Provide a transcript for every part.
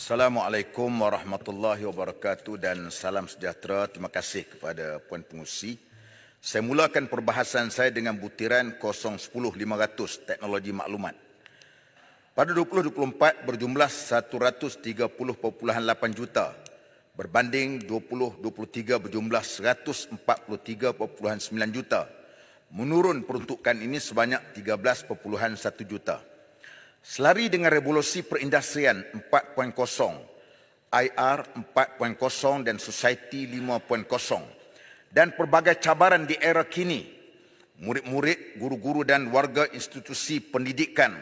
Assalamualaikum warahmatullahi wabarakatuh dan salam sejahtera. Terima kasih kepada Puan Pengurusi. Saya mulakan perbahasan saya dengan butiran 010-500 teknologi maklumat. Pada 2024 berjumlah 130.8 juta berbanding 2023 berjumlah 143.9 juta. Menurun peruntukan ini sebanyak 13.1 juta. Selari dengan revolusi perindustrian 4.0, IR 4.0 dan Society 5.0 dan pelbagai cabaran di era kini, murid-murid, guru-guru dan warga institusi pendidikan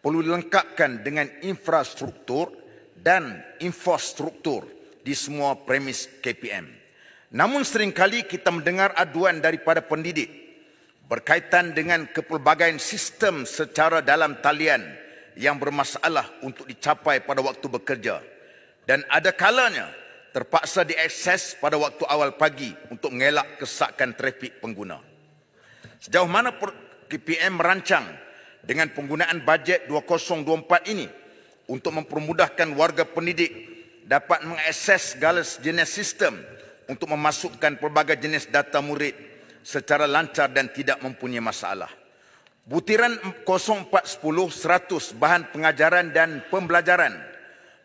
perlu dilengkapkan dengan infrastruktur dan infrastruktur di semua premis KPM. Namun seringkali kita mendengar aduan daripada pendidik berkaitan dengan kepelbagaian sistem secara dalam talian yang bermasalah untuk dicapai pada waktu bekerja dan ada kalanya terpaksa diakses pada waktu awal pagi untuk mengelak kesakan trafik pengguna. Sejauh mana KPM merancang dengan penggunaan bajet 2024 ini untuk mempermudahkan warga pendidik dapat mengakses segala jenis sistem untuk memasukkan pelbagai jenis data murid secara lancar dan tidak mempunyai masalah. Butiran 0410-100 bahan pengajaran dan pembelajaran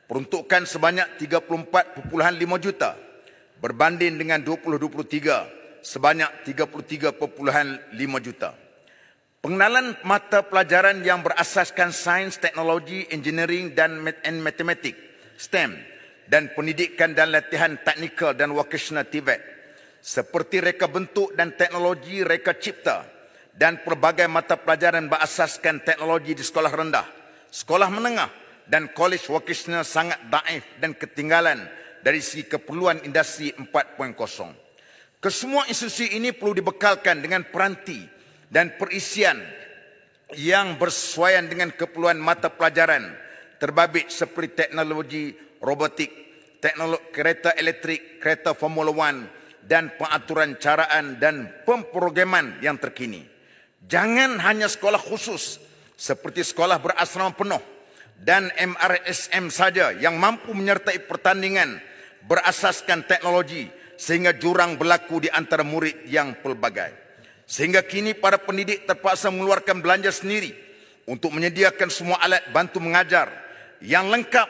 peruntukan sebanyak 34.5 juta berbanding dengan 2023 sebanyak 33.5 juta. Pengenalan mata pelajaran yang berasaskan sains, teknologi, engineering dan matematik (STEM) dan pendidikan dan latihan teknikal dan vocational TVET seperti reka bentuk dan teknologi reka cipta dan pelbagai mata pelajaran berasaskan teknologi di sekolah rendah, sekolah menengah dan kolej vocational sangat daif dan ketinggalan dari segi keperluan industri 4.0. Kesemua institusi ini perlu dibekalkan dengan peranti dan perisian yang bersesuaian dengan keperluan mata pelajaran terbabit seperti teknologi robotik, teknologi kereta elektrik, kereta Formula 1, dan pengaturan caraan dan pemprograman yang terkini. Jangan hanya sekolah khusus seperti sekolah berasrama penuh dan MRSM saja yang mampu menyertai pertandingan berasaskan teknologi sehingga jurang berlaku di antara murid yang pelbagai. Sehingga kini para pendidik terpaksa mengeluarkan belanja sendiri untuk menyediakan semua alat bantu mengajar yang lengkap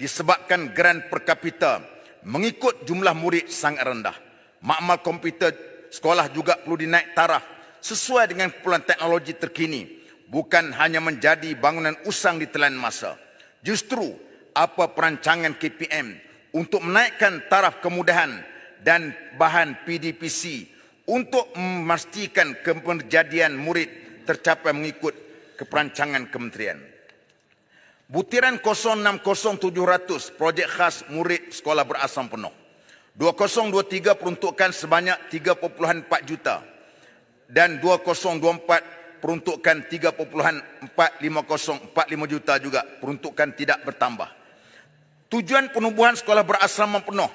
disebabkan geran per kapita mengikut jumlah murid sangat rendah. Makmal komputer sekolah juga perlu dinaik taraf sesuai dengan keperluan teknologi terkini, bukan hanya menjadi bangunan usang di telan masa. Justru, apa perancangan KPM untuk menaikkan taraf kemudahan dan bahan PDPC untuk memastikan kepenjadian murid tercapai mengikut keperancangan kementerian. Butiran 060700 projek khas murid sekolah berasam penuh. 2023 peruntukan sebanyak 3.4 juta dan 2024 peruntukan 3.450 juta juga peruntukan tidak bertambah. Tujuan penubuhan sekolah berasrama penuh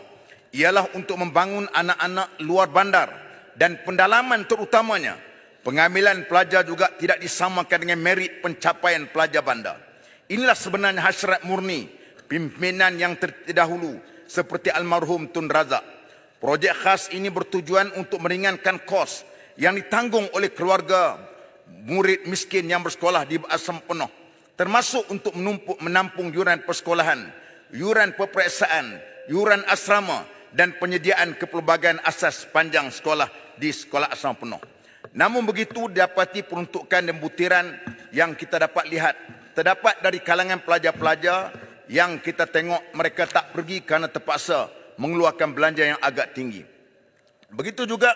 ialah untuk membangun anak-anak luar bandar dan pendalaman terutamanya pengambilan pelajar juga tidak disamakan dengan merit pencapaian pelajar bandar. Inilah sebenarnya hasrat murni pimpinan yang terdahulu seperti almarhum Tun Razak. Projek khas ini bertujuan untuk meringankan kos yang ditanggung oleh keluarga murid miskin yang bersekolah di asam penuh, termasuk untuk menampung yuran persekolahan, yuran peperiksaan, yuran asrama dan penyediaan kepelbagaian asas sepanjang sekolah di sekolah asam penuh. Namun begitu dapati peruntukan dan butiran yang kita dapat lihat terdapat dari kalangan pelajar-pelajar yang kita tengok mereka tak pergi kerana terpaksa mengeluarkan belanja yang agak tinggi. Begitu juga,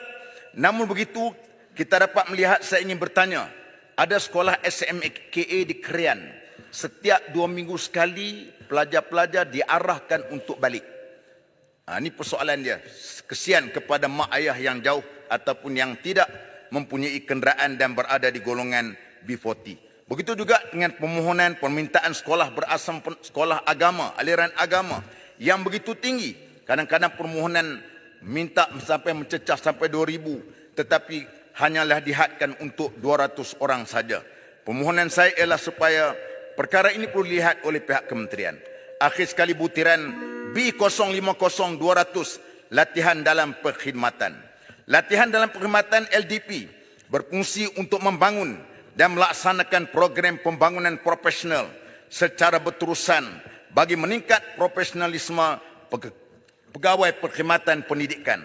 namun begitu kita dapat melihat, saya ingin bertanya, ada sekolah SMKA di Krian. Setiap 2 minggu sekali pelajar-pelajar diarahkan untuk balik. Ini persoalan dia. Kesian kepada mak ayah yang jauh ataupun yang tidak mempunyai kenderaan dan berada di golongan B40. Begitu juga dengan permohonan permintaan sekolah berasam sekolah agama, aliran agama yang begitu tinggi. Kadang-kadang permohonan minta sampai mencecah sampai 2,000 tetapi hanyalah dihadkan untuk 200 orang saja. Permohonan saya ialah supaya perkara ini perlu dilihat oleh pihak kementerian. akhir sekali butiran B050200 latihan dalam perkhidmatan. Latihan dalam perkhidmatan LDP berfungsi untuk membangun dan melaksanakan program pembangunan profesional secara berterusan bagi meningkat profesionalisme pegawai perkhidmatan pendidikan.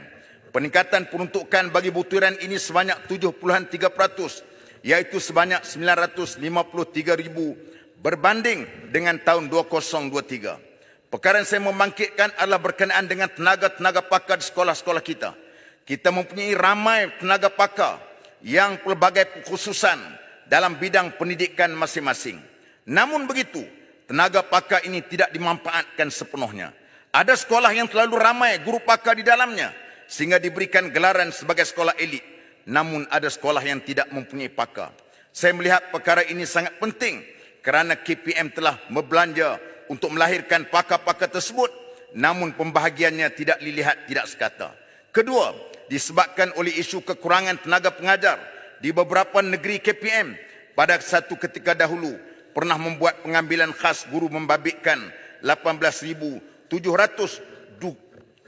Peningkatan peruntukan bagi butiran ini sebanyak 7.3%, iaitu sebanyak 953,000 berbanding dengan tahun 2023. Perkara yang saya membangkitkan adalah berkenaan dengan tenaga-tenaga pakar di sekolah-sekolah kita. Kita mempunyai ramai tenaga pakar yang pelbagai kekhususan dalam bidang pendidikan masing-masing. Namun begitu, tenaga pakar ini tidak dimanfaatkan sepenuhnya. Ada sekolah yang terlalu ramai guru pakar di dalamnya sehingga diberikan gelaran sebagai sekolah elit. Namun ada sekolah yang tidak mempunyai pakar. Saya melihat perkara ini sangat penting kerana KPM telah berbelanja untuk melahirkan pakar-pakar tersebut, namun pembahagiannya tidak dilihat tidak sekata. Kedua, disebabkan oleh isu kekurangan tenaga pengajar di beberapa negeri KPM pada satu ketika dahulu pernah membuat pengambilan khas guru membabitkan 18,702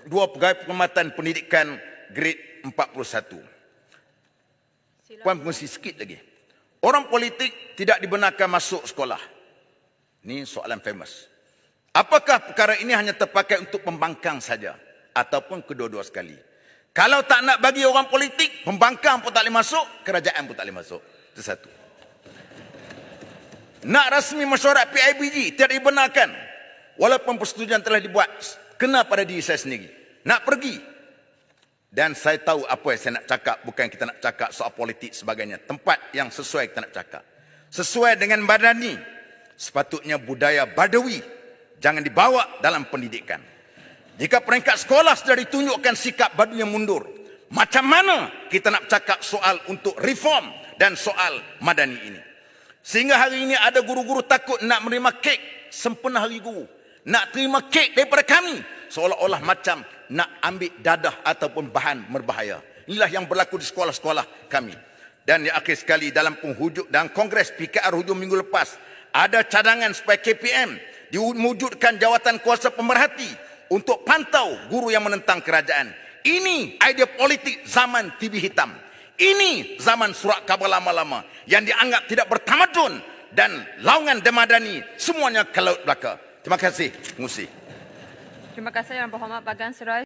pegawai perkhidmatan pendidikan grade 41. Puan mesti sikit lagi. Orang politik tidak dibenarkan masuk sekolah. Ini soalan famous. Apakah perkara ini hanya terpakai untuk pembangkang saja ataupun kedua-dua sekali? Kalau tak nak bagi orang politik, pembangkang pun tak boleh masuk, kerajaan pun tak boleh masuk. Itu satu. Nak rasmi mesyuarat PIBG tidak dibenarkan. Walaupun persetujuan telah dibuat, kena pada diri saya sendiri. Nak pergi. Dan saya tahu apa yang saya nak cakap, bukan kita nak cakap soal politik sebagainya. Tempat yang sesuai kita nak cakap. Sesuai dengan Madani, sepatutnya budaya Badawi jangan dibawa dalam pendidikan. Jika peringkat sekolah sudah ditunjukkan sikap Badawi yang mundur, macam mana kita nak cakap soal untuk reform dan soal Madani ini? Sehingga hari ini ada guru-guru takut nak menerima kek sempena hari guru. Nak terima kek daripada kami, seolah-olah macam nak ambil dadah ataupun bahan berbahaya. Inilah yang berlaku di sekolah-sekolah kami. Dan di akhir sekali dalam penghujung dan Kongres PKR hujung minggu lepas, ada cadangan supaya KPM diwujudkan jawatan kuasa pemerhati untuk pantau guru yang menentang kerajaan. Ini idea politik zaman TV hitam. Ini zaman surat khabar lama-lama yang dianggap tidak bertamadun dan laungan Madani semuanya ke laut belaka. Terima kasih. Musi. Terima kasih Yang Berhormat Bagan Serai.